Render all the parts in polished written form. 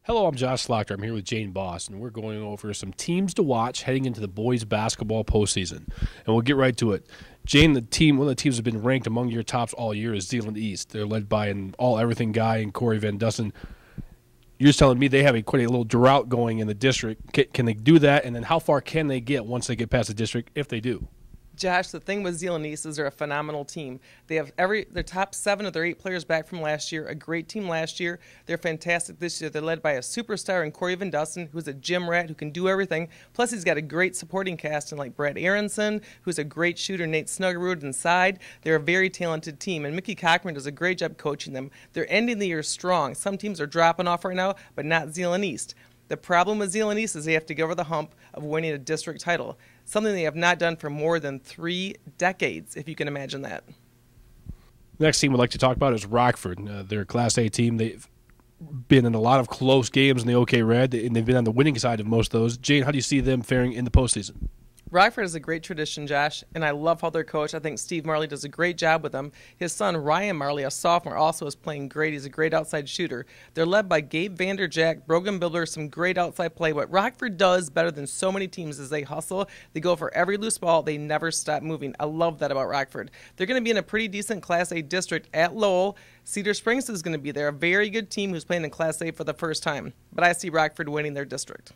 Hello, I'm Josh Slaughter. I'm here with Jane Boss, and we're going over some teams to watch heading into the boys basketball postseason. And we'll get right to it. Jane, one of the teams that's been ranked among your tops all year is Zeeland East. They're led by an all-everything guy in Corey Van Dussen. You're just telling me they have quite a little drought going in the district. Can they do that? And then how far can they get once they get past the district, if they do? Josh, the thing with Zeeland East is they're a phenomenal team. They have their top 7 of their 8 players back from last year, a great team last year. They're fantastic this year. They're led by a superstar in Corey Van Dussen, who's a gym rat who can do everything. Plus, he's got a great supporting cast in like Brad Aronson, who's a great shooter, Nate Snuggerud inside. They're a very talented team, and Mickey Cochran does a great job coaching them. They're ending the year strong. Some teams are dropping off right now, but not Zeeland East. The problem with Zeeland East is they have to get over the hump of winning a district title, something they have not done for more than 3 decades, if you can imagine that. Next team we'd like to talk about is Rockford. They're a Class A team. They've been in a lot of close games in the OK Red, and they've been on the winning side of most of those. Jane, how do you see them faring in the postseason? Rockford has a great tradition, Josh, and I love how they're coached. I think Steve Marley does a great job with them. His son, Ryan Marley, a sophomore, also is playing great. He's a great outside shooter. They're led by Gabe Vanderjack, Brogan Bibler, some great outside play. What Rockford does better than so many teams is they hustle. They go for every loose ball. They never stop moving. I love that about Rockford. They're going to be in a pretty decent Class A district at Lowell. Cedar Springs is going to be there, a very good team who's playing in Class A for the first time. But I see Rockford winning their district.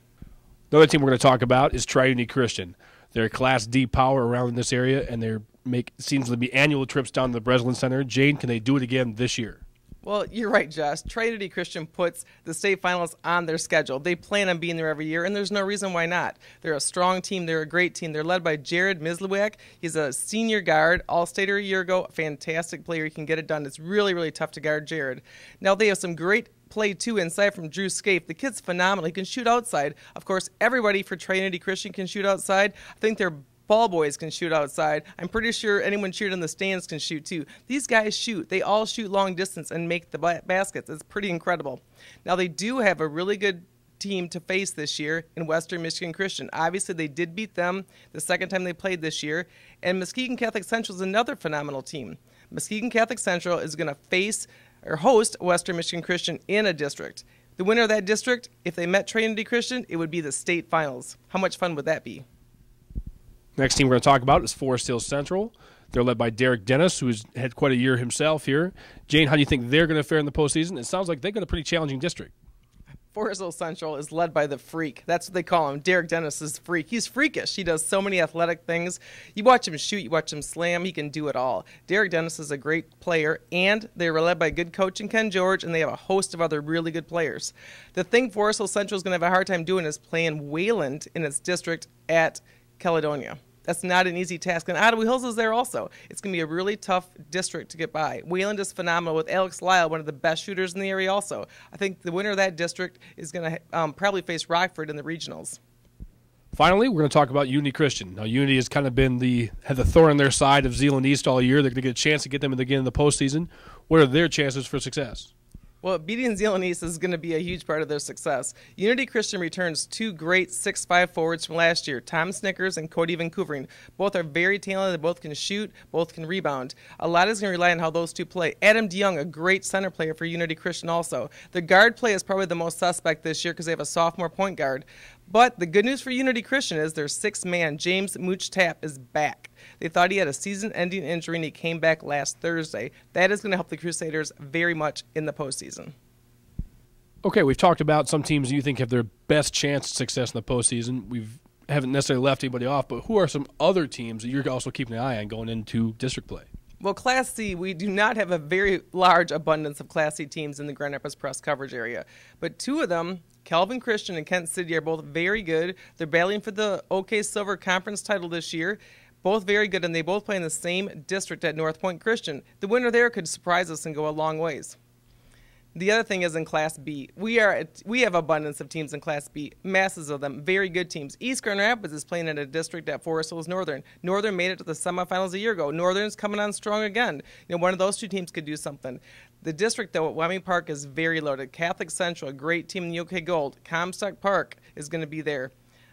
The other team we're going to talk about is Trinity Christian. They're a Class D power around in this area, and they seems to be annual trips down to the Breslin Center. Jane, can they do it again this year? Well, you're right, Josh. Trinity Christian puts the state finals on their schedule. They plan on being there every year, and there's no reason why not. They're a strong team. They're a great team. They're led by Jared Mislewiak. He's a senior guard, all-stater a year ago, a fantastic player. He can get it done. It's really, really tough to guard Jared. Now, they have some great play two inside from Drew Scaife. The kid's phenomenal. He can shoot outside. Of course, everybody for Trinity Christian can shoot outside. I think their ball boys can shoot outside. I'm pretty sure anyone cheering in the stands can shoot too. These guys shoot. They all shoot long distance and make the baskets. It's pretty incredible. Now, they do have a really good team to face this year in Western Michigan Christian. Obviously, they did beat them the second time they played this year. And Muskegon Catholic Central is another phenomenal team. Muskegon Catholic Central is going to host Western Michigan Christian in a district. The winner of that district, if they met Trinity Christian, it would be the state finals. How much fun would that be? Next team we're going to talk about is Forest Hill Central. They're led by Derek Dennis, who's had quite a year himself here. Jane, how do you think they're going to fare in the postseason? It sounds like they've got a pretty challenging district. Forest Hill Central is led by the freak. That's what they call him. Derek Dennis is freak. He's freakish. He does so many athletic things. You watch him shoot, you watch him slam, he can do it all. Derek Dennis is a great player, and they were led by good coach and Ken George, and they have a host of other really good players. The thing Forest Hill Central is going to have a hard time doing is playing Wayland in its district at Caledonia. That's not an easy task. And Ottawa Hills is there also. It's going to be a really tough district to get by. Wayland is phenomenal with Alex Lyle, one of the best shooters in the area also. I think the winner of that district is going to probably face Rockford in the regionals. Finally, we're going to talk about Unity Christian. Now, Unity has kind of been had the thorn on their side of Zeeland East all year. They're going to get a chance to get them again in the postseason. What are their chances for success? Well, beating Zeeland East is going to be a huge part of their success. Unity Christian returns 2 great 6'5" forwards from last year, Tom Snickers and Cody Vancouvering. Both are very talented. Both can shoot. Both can rebound. A lot is going to rely on how those two play. Adam DeYoung, a great center player for Unity Christian also. The guard play is probably the most suspect this year because they have a sophomore point guard. But the good news for Unity Christian is their 6th-man, James Mooch Tapp, is back. They thought he had a season-ending injury, and he came back last Thursday. That is going to help the Crusaders very much in the postseason. Okay, we've talked about some teams you think have their best chance of success in the postseason. We haven't necessarily left anybody off, but who are some other teams that you're also keeping an eye on going into district play? Well, Class C, we do not have a very large abundance of Class C teams in the Grand Rapids Press coverage area. But 2 of them, Calvin Christian and Kent City, are both very good. They're battling for the OK Silver Conference title this year. Both very good, and they both play in the same district at North Point Christian. The winner there could surprise us and go a long ways. The other thing is in Class B. We have abundance of teams in Class B, masses of them, very good teams. East Grand Rapids is playing in a district at Forest Hills Northern. Northern made it to the semifinals a year ago. Northern's coming on strong again. One of those 2 teams could do something. The district, though, at Wyoming Park is very loaded. Catholic Central, a great team in the OK Gold. Comstock Park is going to be there.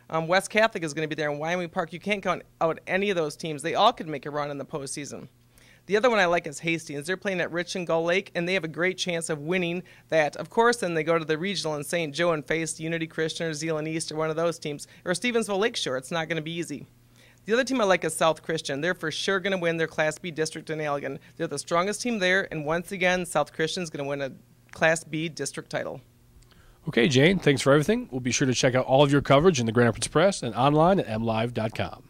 West Catholic is going to be there in Wyoming Park. You can't count out any of those teams. They all could make a run in the postseason. The other one I like is Hastings. They're playing at Rich and Gull Lake, and they have a great chance of winning that. Of course, then they go to the regional in St. Joe and face Unity Christian or Zeeland East or one of those teams, or Stevensville Lakeshore. It's not going to be easy. The other team I like is South Christian. They're for sure going to win their Class B district in Allegan. They're the strongest team there, and once again, South Christian is going to win a Class B district title. Okay, Jane, thanks for everything. We'll be sure to check out all of your coverage in the Grand Rapids Press and online at mlive.com.